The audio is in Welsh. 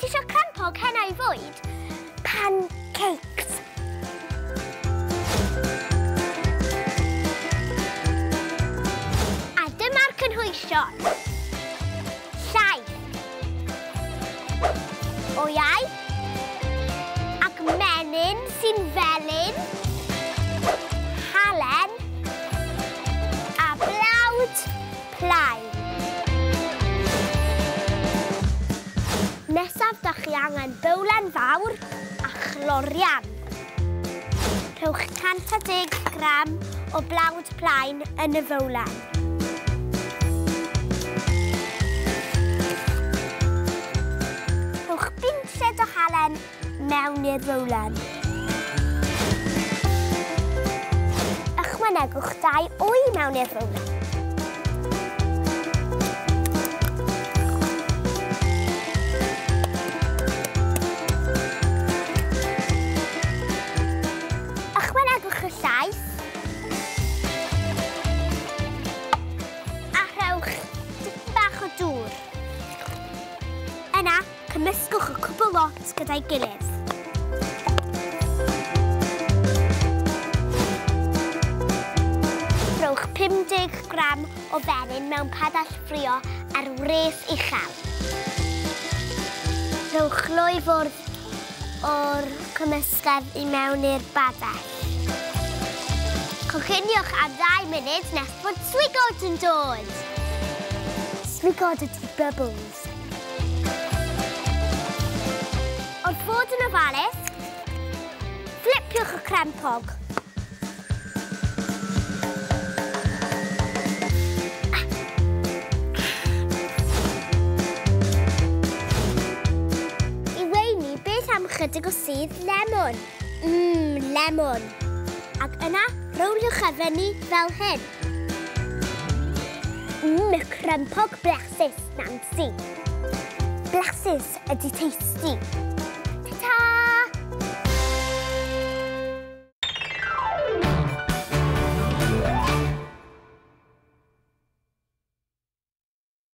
ti eisiau crempog heno I fwyd? Pancakes. A dyma'r cynhwysion. Llaeth. Oiau. Ac menyn sy'n felyn. Halen. A blawd plaen. Nesaf, da chi angen bowlen fawr a chlorian. Rhowch 110 gram o blawd plaen yn y fowlen. Rhowch binsed o halen mewn i'r fowlen. Ychwanegwch 2 wy mewn i'r fowlen. Ychwanegwch y llaeth. A rhowch dipyn bach o dŵr. Yna, cymysgwch y cwbl lot gyda'i gilydd. Rhowch 50 gram o fenyn mewn padall ffrio ar wres uchel. Rhowch llwy fwrdd o'r cymysgedd I mewn i'r badell. Cochiniwch am 2 munud nes bod swigod yn dod. Swigod ydy bubbles. Wrth fod yn ofalus, flipiwch y crempog. I weini, beth am chydig o sudd lemon? Lemon. Ac yna, rowliwch e fyny fel hyn. Y crempog blasus Nansi. Blasus ydy tasty.